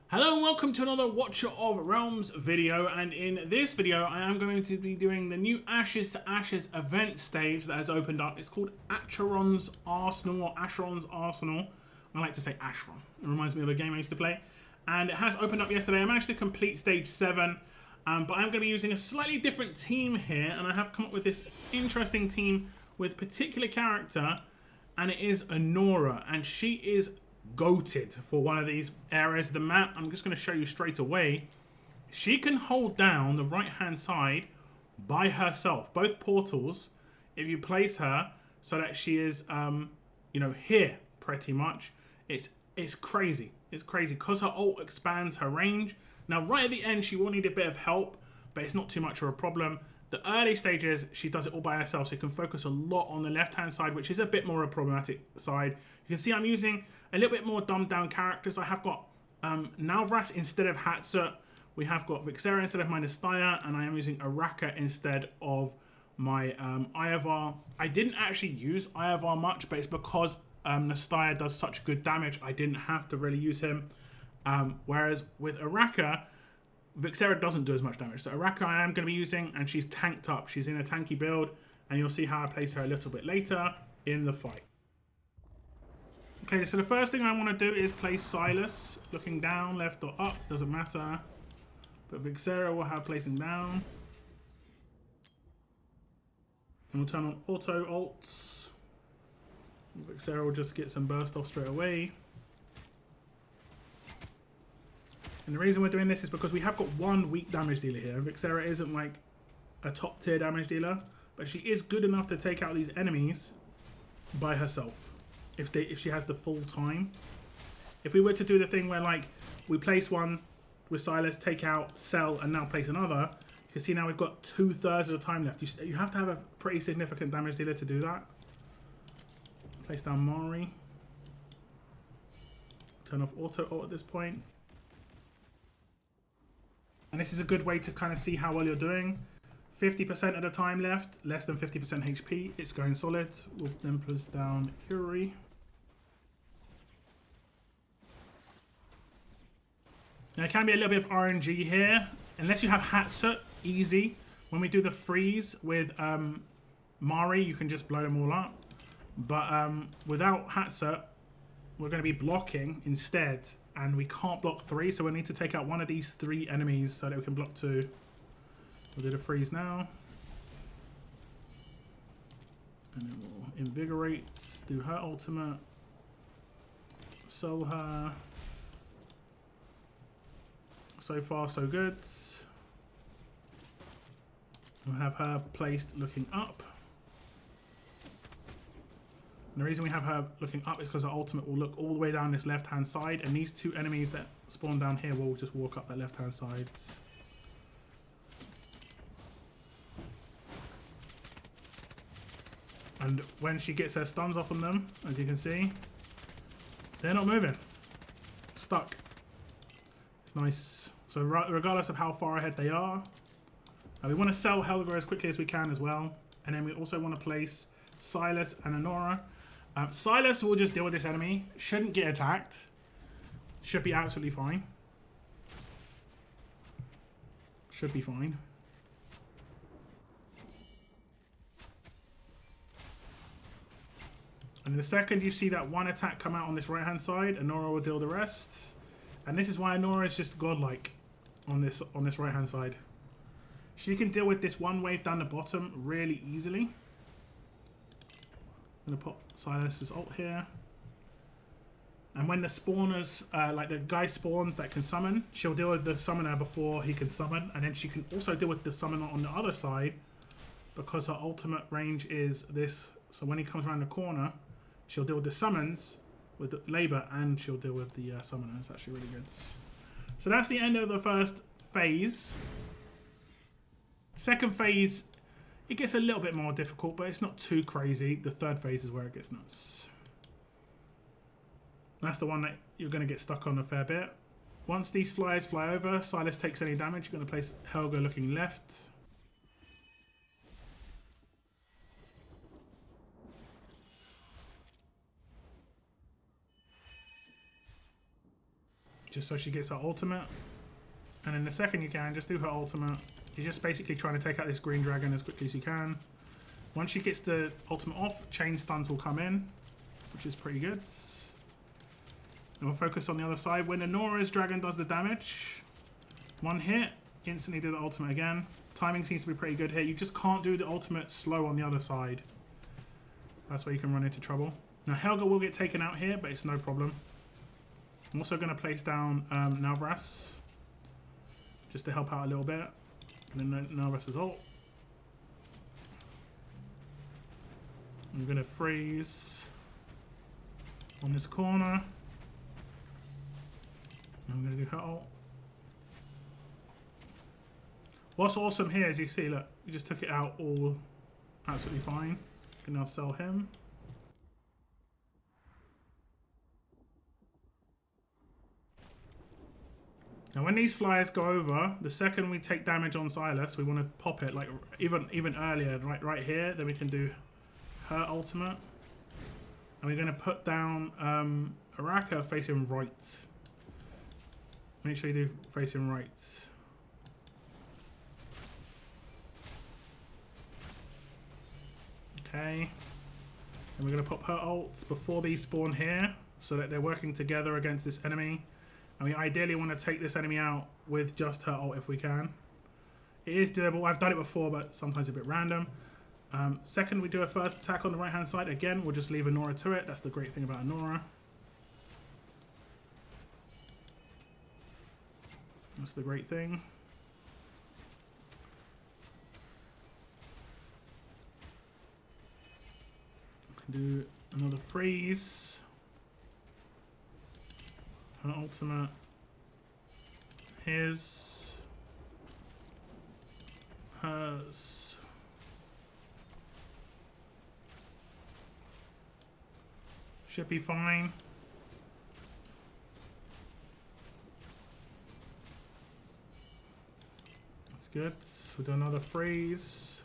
Hello and welcome to another Watcher of Realms video, and in this video I am going to be doing the new Ashes to Ashes event stage that has opened up. It's called Acherons Arsenal or Acherons Arsenal. I like to say Acheron. It reminds me of a game I used to play. And it has opened up yesterday. I managed to complete stage 7, but I'm going to be using a slightly different team here, and I have come up with this interesting team with a particular character, and it is Acheron, and she is goated for one of these areas of the map. I'm just going to show you straight away. She can hold down the right hand side by herself, both portals, if you place her so that she is you know, here pretty much. It's crazy. It's crazy because her ult expands her range. Now right at the end she will need a bit of help, but it's not too much of a problem. The early stages, she does it all by herself, so you can focus a lot on the left-hand side, which is a bit more a problematic side. You can see I'm using a little bit more dumbed-down characters. I have got Nalvras instead of Hatssut. We have got Vixera instead of my Nastya, and I am using Araka instead of my Ivar. I didn't actually use Ivar much, but it's because Nastya does such good damage, I didn't have to really use him. Whereas with Araka, Vixera doesn't do as much damage. So Araka I am going to be using, and she's tanked up. She's in a tanky build, and you'll see how I place her a little bit later in the fight. Okay, so the first thing I want to do is place Silas looking down, left or up, doesn't matter. But Vixera will have placing down. And we'll turn on auto ults. Vixera will just get some burst off straight away. And the reason we're doing this is because we have got one weak damage dealer here. Vixera isn't like a top tier damage dealer, but she is good enough to take out these enemies by herself if she has the full time. If we were to do the thing where like we place one with Silas, take out, sell, and now place another, you can see now we've got 2/3 of the time left. You have to have a pretty significant damage dealer to do that. Place down Mari. Turn off auto ult at this point. And this is a good way to kind of see how well you're doing. 50% of the time left, less than 50% HP. It's going solid. We'll then plus down Yuri. Now it can be a little bit of RNG here. Unless you have Hatssut, easy. When we do the freeze with Mari, you can just blow them all up. But without Hatssut, we're going to be blocking instead. And we can't block 3, so we need to take out one of these 3 enemies so that we can block 2. We'll do the freeze now. And then we'll invigorate, do her ultimate, soul her. So far, so good. We'll have her placed looking up. And the reason we have her looking up is because her ultimate will look all the way down this left-hand side, and these 2 enemies that spawn down here will just walk up that left-hand side. And when she gets her stuns off on them, as you can see, they're not moving. Stuck. It's nice. So regardless of how far ahead they are, we want to sell Helga as quickly as we can as well. And then we also want to place Silas and Acheron. Silas will just deal with this enemy. Shouldn't get attacked. Should be absolutely fine. Should be fine. And in the second you see that one attack come out on this right hand side, Acheron will deal the rest. And this is why Acheron is just godlike on this right hand side. She can deal with this one wave down the bottom really easily. I'm going to put Silas's ult here. And when the spawners, like the guy spawns that can summon, she'll deal with the summoner before he can summon. And then she can also deal with the summoner on the other side because her ultimate range is this. So when he comes around the corner, she'll deal with the summons with the labor, and she'll deal with the summoner. It's actually really good. So that's the end of the first phase. Second phase, it gets a little bit more difficult, but it's not too crazy. The third phase is where it gets nuts. That's the one that you're going to get stuck on a fair bit. Once these flyers fly over, Silas takes any damage. You're going to place Helga looking left. just so she gets her ultimate. And in the second you can, just do her ultimate. You're just basically trying to take out this green dragon as quickly as you can. Once she gets the ultimate off, chain stuns will come in, which is pretty good. And we'll focus on the other side. When Anora's dragon does the damage, one hit, instantly do the ultimate again. Timing seems to be pretty good here. You just can't do the ultimate slow on the other side. That's where you can run into trouble. Now Helga will get taken out here, but it's no problem. I'm also going to place down Nalvaras, just to help out a little bit. And then Nalvaras' ult. I'm going to freeze on this corner. I'm going to do her ult. What's awesome here is you see, look, you just took it out all absolutely fine. You can now sell him. Now when these flyers go over, the second we take damage on Silas, we want to pop it like even earlier, right here. Then we can do her ultimate. And we're going to put down Araka facing right. Make sure you do facing right. Okay. And we're going to pop her ults before these spawn here, so that they're working together against this enemy. And we ideally want to take this enemy out with just her ult if we can. It is doable. I've done it before, but sometimes a bit random. Second, we do a first attack on the right hand side. Again, we'll just leave Anora to it. That's the great thing about Anora. That's the great thing. Do another freeze. Her ultimate. His. Hers. Should be fine. That's good. We'll do another freeze.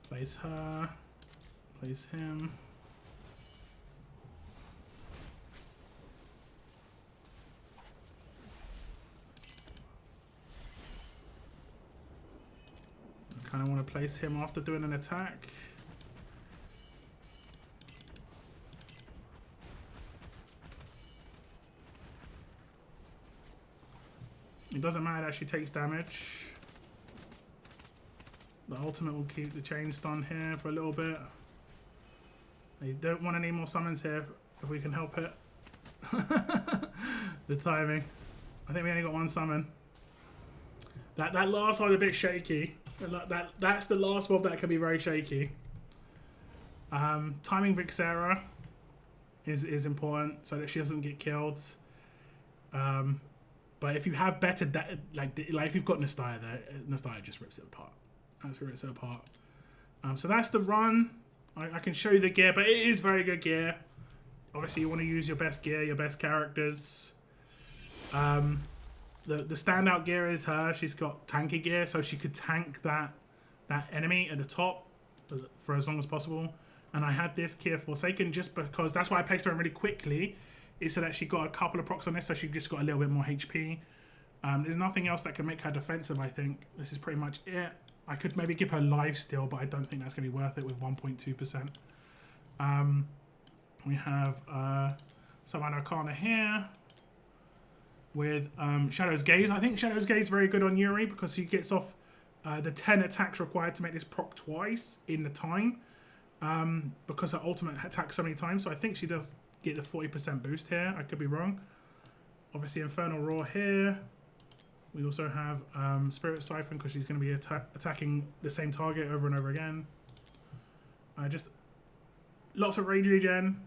Place her. Place him. I kind of want to place him after doing an attack. It doesn't matter that she takes damage. The ultimate will keep the chain stun here for a little bit. You don't want any more summons here if we can help it. The timing. I think we only got one summon. That last one a bit shaky. That's the last mob that can be very shaky. Timing Vixera is important so that she doesn't get killed. But if you have better, like if you've got Nastya there, Nastya just rips it apart. That's where it's apart. So that's the run. I can show you the gear, but it is very good gear. Obviously, you want to use your best gear, your best characters. The standout gear is her. She's got tanky gear, so she could tank that enemy at the top for as long as possible. And I had this gear Forsaken just because that's why I placed her in really quickly, is so that she got a couple of procs on this, so she just got a little bit more HP. There's nothing else that can make her defensive, I think. This is pretty much it. I could maybe give her life steal, but I don't think that's going to be worth it with 1.2%. We have Summon Arcana here with Shadow's Gaze. I think Shadow's Gaze is very good on Yuri because she gets off the 10 attacks required to make this proc twice in the time because her ultimate attacks so many times. So I think she does get the 40% boost here. I could be wrong. Obviously Infernal Roar here. We also have Spirit Siphon because she's going to be attacking the same target over and over again. Just lots of rage regen,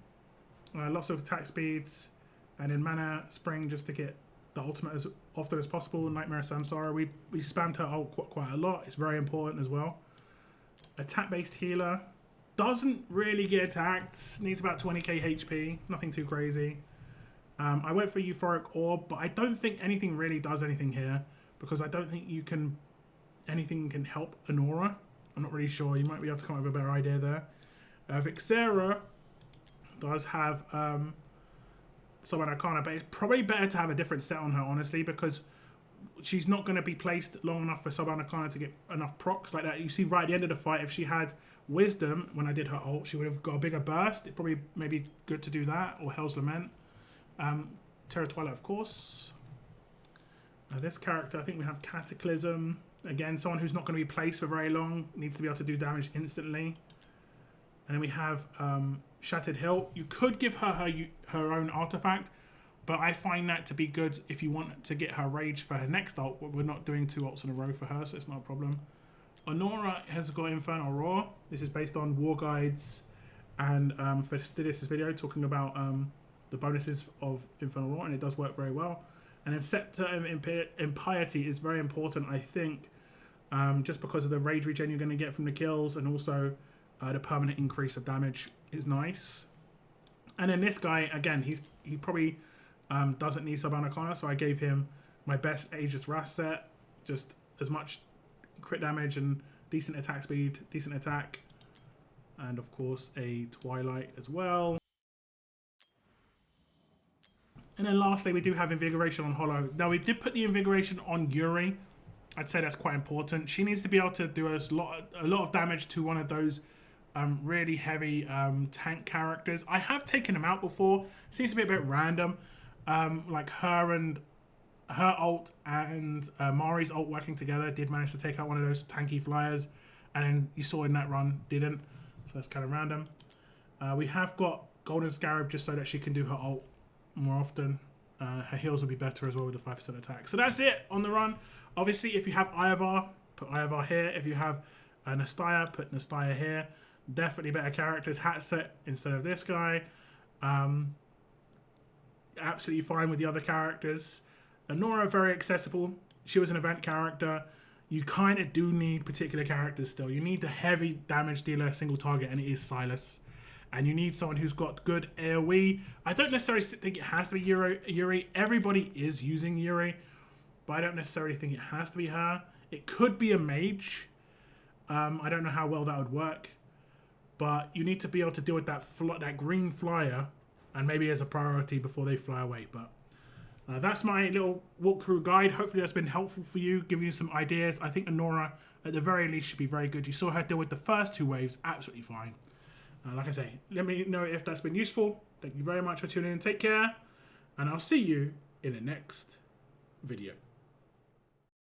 lots of attack speeds, and then Mana Spring just to get the ultimate as often as possible. Nightmare Samsara, we spammed her ult quite a lot. It's very important as well. Attack-based healer. Doesn't really get attacked. Needs about 20k HP. Nothing too crazy. I went for Euphoric Orb, but I don't think anything really does anything here because I don't think anything can help Anora. I'm not really sure. You might be able to come up with a better idea there. Vixera, does have Summon Arcana, but it's probably better to have a different set on her, honestly, because she's not going to be placed long enough for Summon Arcana to get enough procs like that. You see right at the end of the fight, if she had Wisdom, when I did her ult, she would have got a bigger burst. It probably maybe good to do that, or Hell's Lament. Terra Twilight, of course. This character, I think we have Cataclysm. Again, someone who's not going to be placed for very long, needs to be able to do damage instantly. And then we have Shattered Hilt. You could give her own artifact, but I find that to be good if you want to get her rage for her next ult. We're not doing 2 ults in a row for her, so it's not a problem. Honora has got Infernal Roar. This is based on War Guides and Fastidious' video talking about the bonuses of Infernal Roar, and it does work very well. And then Scepter Impiety is very important, I think, just because of the rage regen you're going to get from the kills, and also the permanent increase of damage is nice. And then this guy, again, he probably doesn't need Summon Arcana, so I gave him my best Aegis Wrath set, just as much crit damage and decent attack speed, decent attack, and of course a Twilight as well. And then lastly, we do have Invigoration on Hollow. Now, we did put the Invigoration on Yuri. I'd say that's quite important. She needs to be able to do a lot of damage to one of those really heavy tank characters. I have taken them out before. Seems to be a bit random. Like her ult and Mari's ult working together did manage to take out one of those tanky flyers. And then you saw in that run, didn't. So that's kind of random. We have got Golden Scarab just so that she can do her ult more often. Her heals will be better as well with the 5% attack. So that's it on the run. Obviously, if you have Ivar, put Ivar here. If you have Nastya, put Nastya here. Definitely better characters. Hatssut instead of this guy. Absolutely fine with the other characters. Honora, very accessible. She was an event character. You kind of do need particular characters still. You need the heavy damage dealer, single target, and it is Silas. And you need someone who's got good AoE. I don't necessarily think it has to be Yuri. Everybody is using Yuri, but I don't necessarily think it has to be her. It could be a mage. I don't know how well that would work, but you need to be able to deal with that green flyer, and maybe as a priority before they fly away. But that's my little walkthrough guide. Hopefully that's been helpful for you, giving you some ideas. I think Honora, at the very least, should be very good. You saw her deal with the first 2 waves absolutely fine. Like I say, let me know if that's been useful. Thank you very much for tuning in. Take care, and I'll see you in the next video.